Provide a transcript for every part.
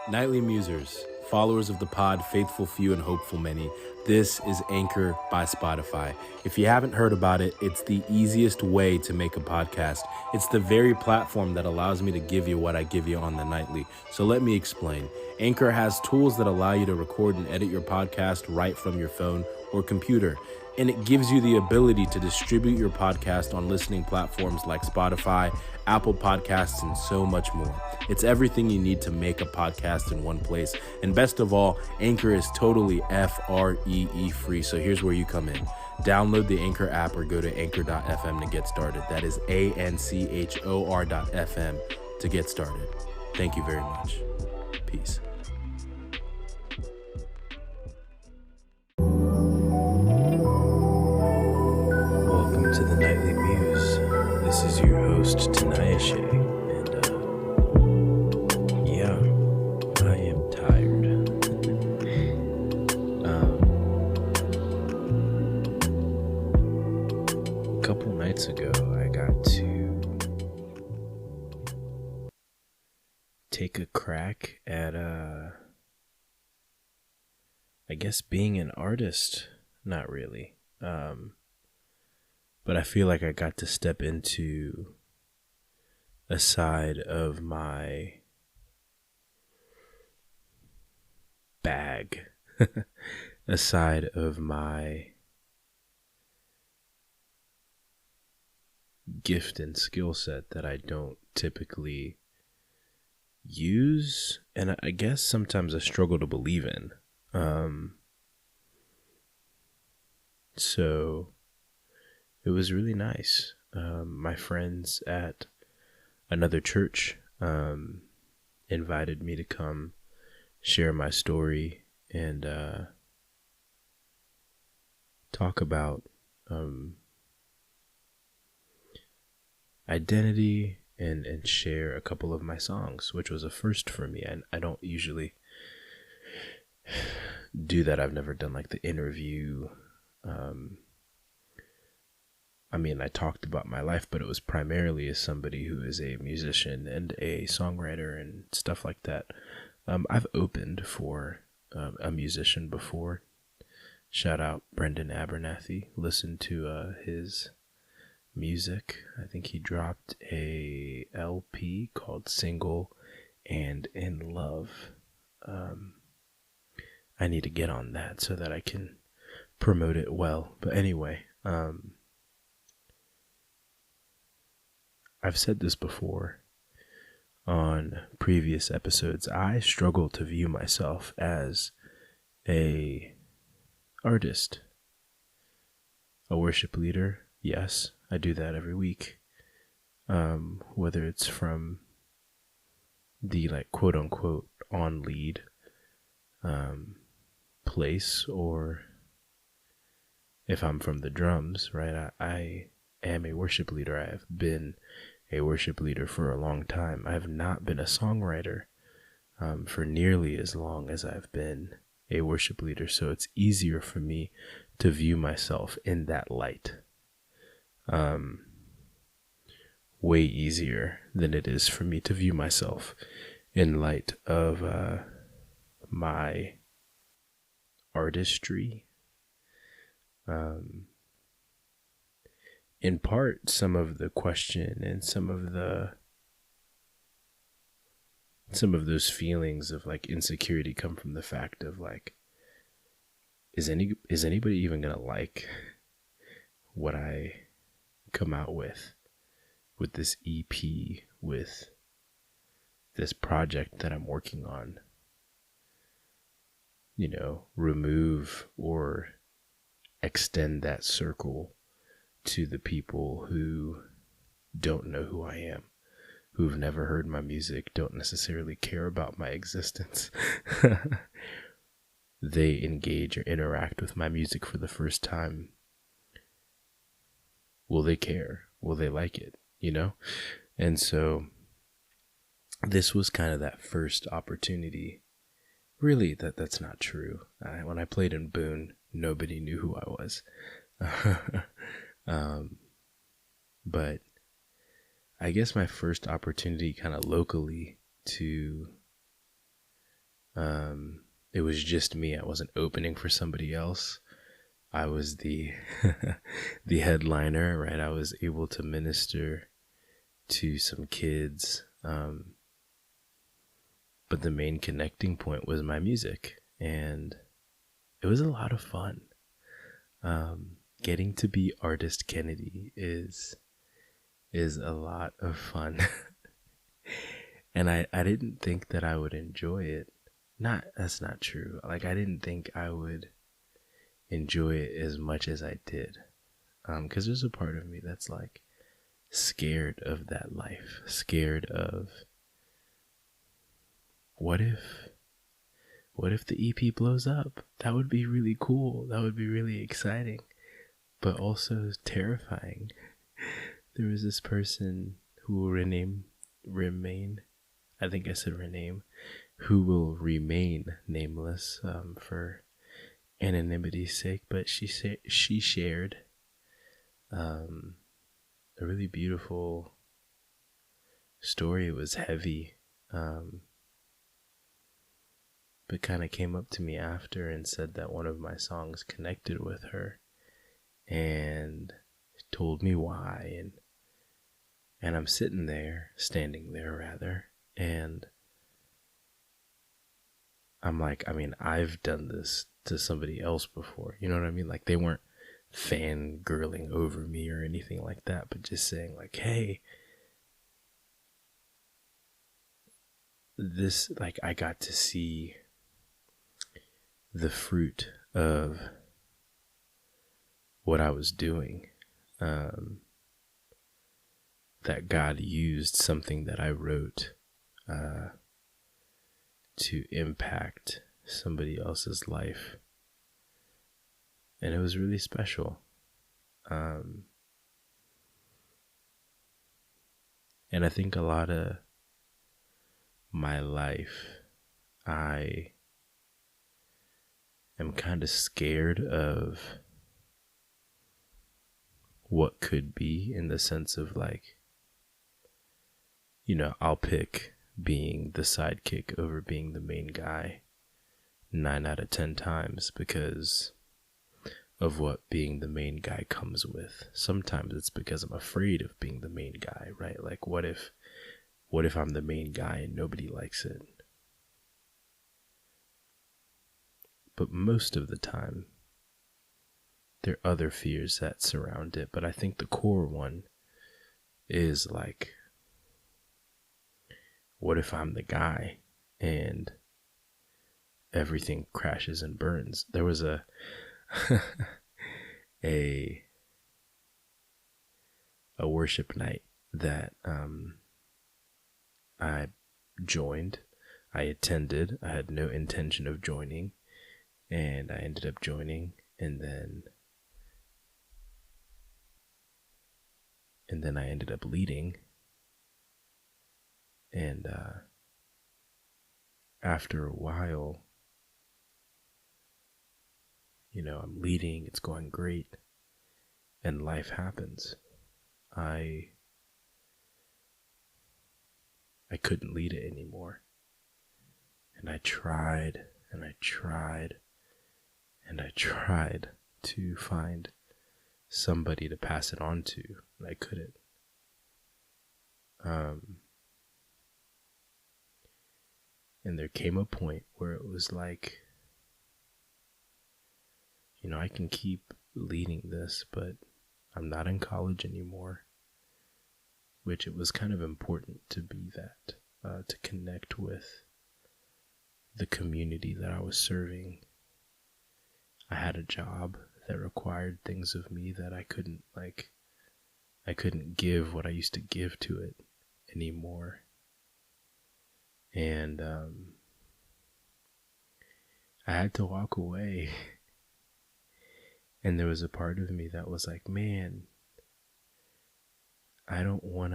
Nightly Musers, followers of the pod, faithful few and hopeful many. This is Anchor by Spotify. If you haven't heard about it, it's the easiest way to make a podcast. It's the very platform that allows me to give you what I give you on the nightly. So let me explain. Anchor has tools that allow you to record and edit your podcast right from your phone or computer. And it gives you the ability to distribute your podcast on listening platforms like Spotify, Apple Podcasts, and so much more. It's everything you need to make a podcast in one place. And best of all, Anchor is totally FREE free. So here's where you come in. Download the Anchor app or go to anchor.fm to get started. That is ANCHOR.fm to get started. Thank you very much. Peace. Welcome to the Nightly Muse. This is your host, Tinayeshe, and I am tired. A couple nights ago, I got to take a crack at, I guess being an artist. Not really. But I feel like I got to step into a side of my bag, a side of my gift and skill set that I don't typically use, and I guess sometimes I struggle to believe in. So it was really nice. My friends at another church invited me to come share my story and talk about identity and share a couple of my songs, which was a first for me. I don't usually do that. I've never done like the interview. I talked about my life, but it was primarily as somebody who is a musician and a songwriter and stuff like that. I've opened for a musician before. Shout out Brendan Abernathy. Listen to his music. I think he dropped a LP called Single and In Love. I need to get on that so that I can promote it well. But anyway, I've said this before on previous episodes. I struggle to view myself as a artist, a worship leader. Yes, I do that every week. Whether it's from the like quote unquote on lead place, or if I'm from the drums, right? I am a worship leader. I have been a worship leader for a long time. I have not been a songwriter for nearly as long as I've been a worship leader, so it's easier for me to view myself in that light. Way easier than it is for me to view myself in light of my artistry. In part, some of the question and some of those feelings of like insecurity come from the fact of like, is anybody even gonna like what I come out with this EP, with this project that I'm working on? You know, remove or extend that circle to the people who don't know who I am, who've never heard my music, don't necessarily care about my existence. They engage or interact with my music for the first time. Will they care? Will they like it? You know? And so this was kind of that first opportunity. Really, that's not true. When I played in Boone, nobody knew who I was. But I guess my first opportunity kind of locally to It was just me. I wasn't opening for somebody else. I was the the headliner, right? I was able to minister to some kids. But the main connecting point was my music, and it was a lot of fun. Getting to be Artist Kennedy is a lot of fun. And I didn't think that I would enjoy it. That's not true. Like, I didn't think I would enjoy it as much as I did. Because there's a part of me that's like scared of that life, scared of what if the EP blows up? That would be really cool. That would be really exciting, but also terrifying. There was this person who will remain, I think I said rename, who will remain nameless for anonymity's sake, but she shared a really beautiful story. It was heavy, but kind of came up to me after and said that one of my songs connected with her, and told me why. And I'm standing there, and I'm like, I mean, I've done this to somebody else before, you know what I mean? Like, they weren't fangirling over me or anything like that, but just saying like, hey, this, like, I got to see the fruit of what I was doing, that God used something that I wrote to impact somebody else's life. And it was really special. And I think a lot of my life, I am kind of scared of what could be, in the sense of like, you know, I'll pick being the sidekick over being the main guy 9 out of 10 times because of what being the main guy comes with. Sometimes it's because I'm afraid of being the main guy, right? Like, what if I'm the main guy and nobody likes it? But most of the time, there are other fears that surround it. But I think the core one is like, what if I'm the guy and everything crashes and burns? There was a worship night that I joined. I attended. I had no intention of joining, and I ended up joining, and then I ended up leading. And after a while, you know, I'm leading, it's going great, and life happens. I couldn't lead it anymore. And I tried, and I tried, and I tried to find somebody to pass it on to, and I couldn't. And there came a point where it was like, you know, I can keep leading this, but I'm not in college anymore, which it was kind of important to be that, to connect with the community that I was serving. I had a job that required things of me that I couldn't give what I used to give to it anymore. And I had to walk away. And there was a part of me that was like, man, I don't want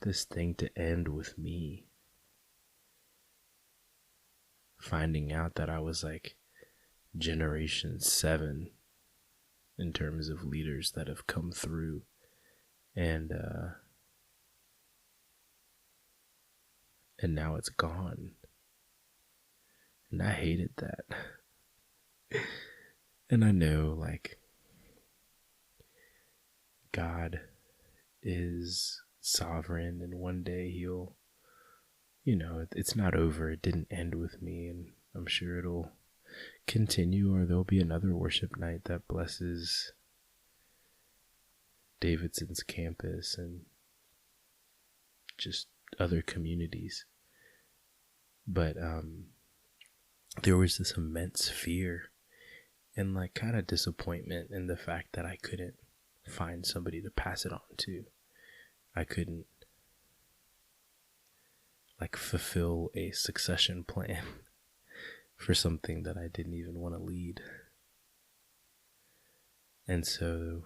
this thing to end with me finding out that I was like generation 7 in terms of leaders that have come through. And and now it's gone. And I hated that. And I know, like, God is sovereign, and one day he'll, it's not over. It didn't end with me, and I'm sure it'll continue, or there'll be another worship night that blesses Davidson's campus and just other communities. But there was this immense fear and like kind of disappointment in the fact that I couldn't find somebody to pass it on to. I couldn't like fulfill a succession plan for something that I didn't even want to lead. And so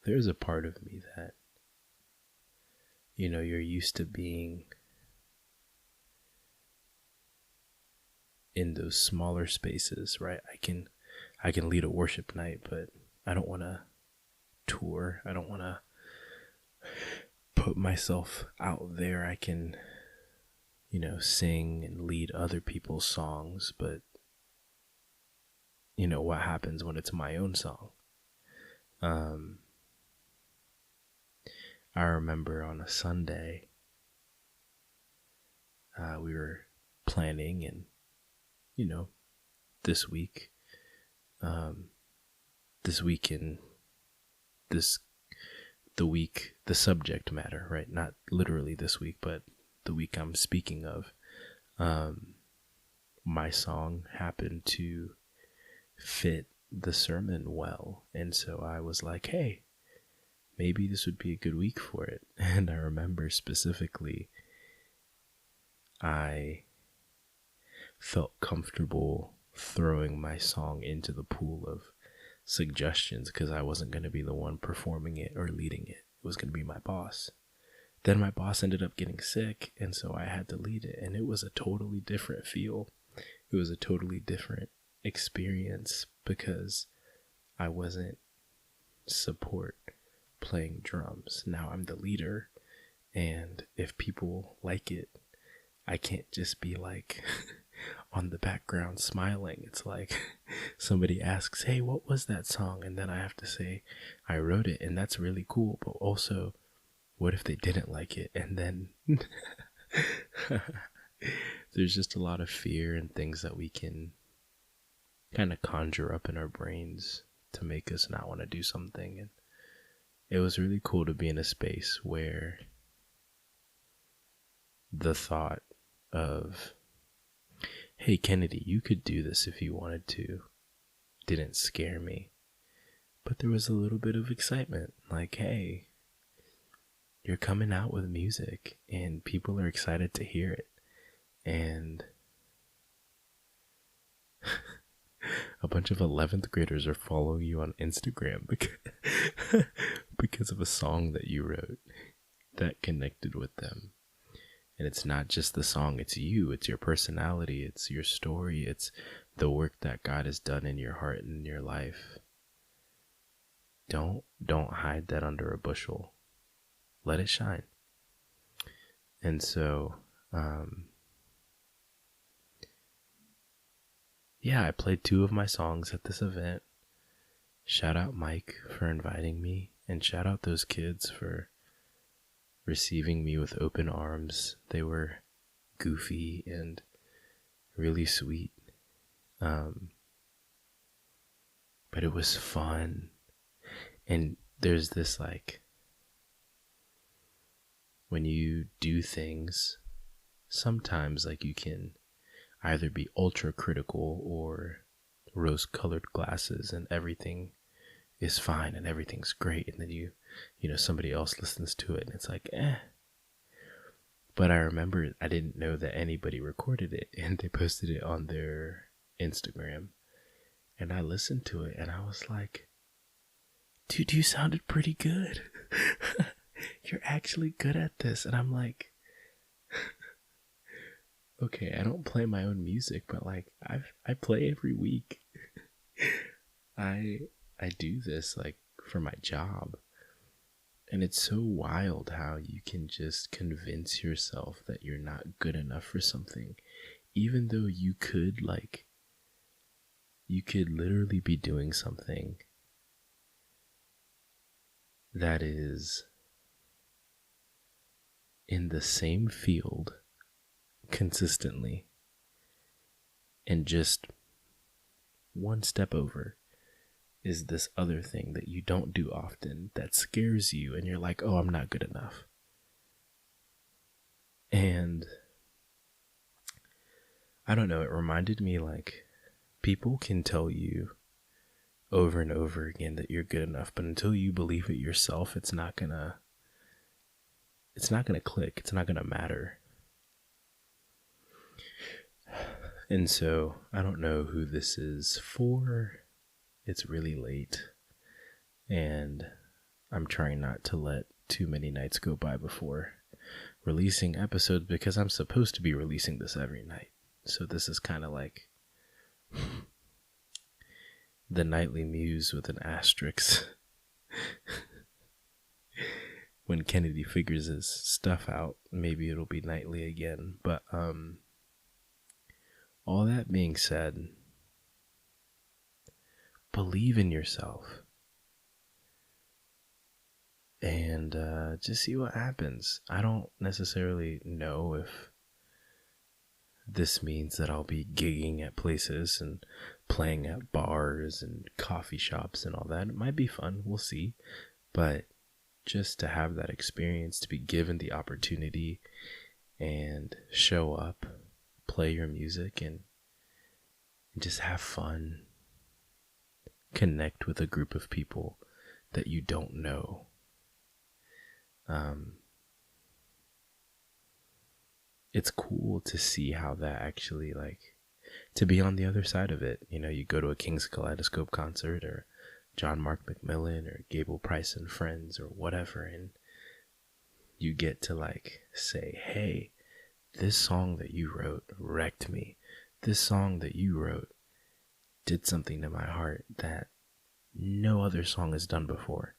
there's a part of me that, you're used to being in those smaller spaces, right? I can lead a worship night, but I don't want to tour. I don't want to put myself out there. I can, sing and lead other people's songs, but what happens when it's my own song? I remember on a Sunday, we were planning, and this week in the subject matter, right? Not literally this week, but the week I'm speaking of, my song happened to fit the sermon well. And so I was like, hey, maybe this would be a good week for it. And I remember specifically, I felt comfortable throwing my song into the pool of suggestions because I wasn't going to be the one performing it or leading it. It was going to be my boss. Then my boss ended up getting sick, and so I had to lead it, and it was a totally different feel. It was a totally different experience because I wasn't support playing drums. Now I'm the leader, and if people like it, I can't just be like on the background smiling. It's like somebody asks, hey, what was that song? And then I have to say, I wrote it, and that's really cool. But also, what if they didn't like it? And then there's just a lot of fear and things that we can kind of conjure up in our brains to make us not want to do something. And it was really cool to be in a space where the thought of, hey, Kennedy, you could do this if you wanted to, didn't scare me. But there was a little bit of excitement. Like, hey, you're coming out with music and people are excited to hear it. And a bunch of 11th graders are following you on Instagram because of a song that you wrote that connected with them. And it's not just the song, it's you, it's your personality, it's your story, it's the work that God has done in your heart and in your life. Don't hide that under a bushel. Let it shine. And so, I played 2 of my songs at this event. Shout out Mike for inviting me, and shout out those kids for receiving me with open arms. They were goofy and really sweet. But it was fun. And there's this like, when you do things, sometimes like you can either be ultra critical or rose-colored glasses and everything is fine and everything's great, and then you somebody else listens to it and it's like, eh. But I remember I didn't know that anybody recorded it, and they posted it on their Instagram, and I listened to it and I was like, dude, you sounded pretty good. You're actually good at this. And I'm like, okay, I don't play my own music, but like I play every week. I do this like for my job. And it's so wild how you can just convince yourself that you're not good enough for something, even though you could literally be doing something that is in the same field consistently, and just one step over is this other thing that you don't do often that scares you, and you're like, oh, I'm not good enough. And I don't know, it reminded me, like, people can tell you over and over again that you're good enough, but until you believe it yourself, it's not gonna click. It's not gonna matter. And so I don't know who this is for. It's really late, and I'm trying not to let too many nights go by before releasing episodes, because I'm supposed to be releasing this every night. So this is kind of like the nightly Muse with an asterisk. When Kennedy figures his stuff out, maybe it'll be nightly again. But all that being said, believe in yourself and just see what happens. I don't necessarily know if this means that I'll be gigging at places and playing at bars and coffee shops and all that. It might be fun. We'll see. But just to have that experience, to be given the opportunity and show up, play your music, and just have fun, connect with a group of people that you don't know. It's cool to see how that actually, like, to be on the other side of it. You know, you go to a King's Kaleidoscope concert or John Mark McMillan or Gable Price and Friends or whatever, and you get to, like, say, hey, this song that you wrote wrecked me. This song that you wrote did something to my heart that no other song has done before.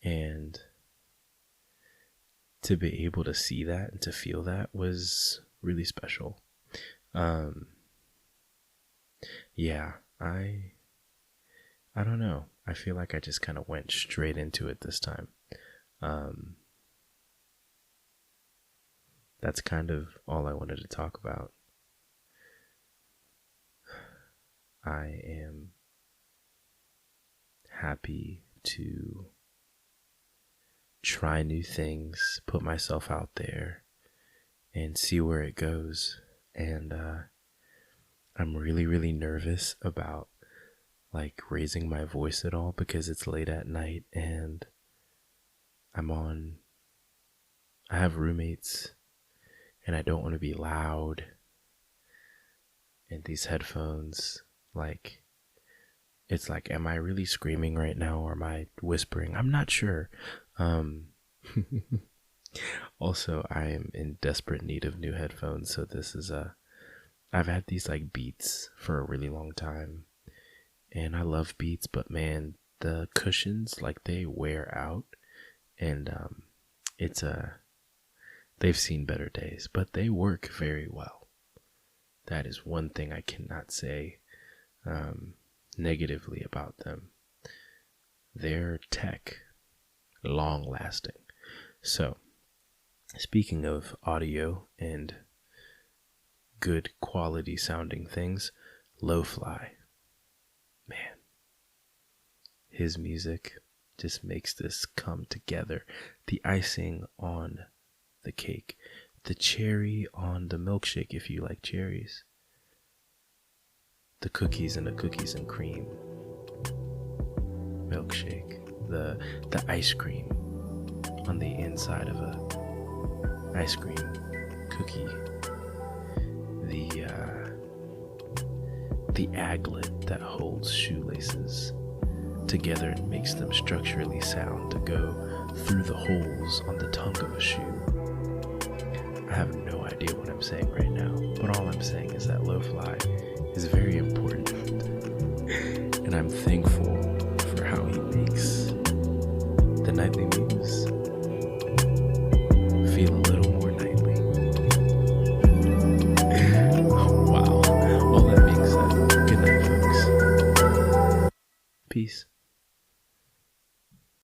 And to be able to see that and to feel that was really special. Yeah, I don't know. I feel like I just kind of went straight into it this time. That's kind of all I wanted to talk about. I am happy to try new things, put myself out there, and see where it goes. And I'm really, really nervous about, like, raising my voice at all, because it's late at night and I have roommates and I don't want to be loud. And these headphones, like, it's like, am I really screaming right now or am I whispering? I'm not sure. Also, I am in desperate need of new headphones. So this is I've had these, like, Beats for a really long time, and I love Beats, but man, the cushions, like, they wear out, and they've seen better days, but they work very well. That is one thing I cannot say negatively about them. They're tech, long lasting. So, speaking of audio and good quality sounding things, Lo-Fly, man, his music just makes this come together. The icing on the cake, the cherry on the milkshake if you like cherries, the cookies and cream milkshake, the ice cream on the inside of a ice cream cookie, the aglet that holds shoelaces together and makes them structurally sound to go through the holes on the tongue of a shoe. I have no idea what I'm saying right now, but all I'm saying is that Lo-Fly is very important, and I'm thankful for how he makes the nightly muse feel a little more nightly. Wow. All that being said, good night, folks. Peace.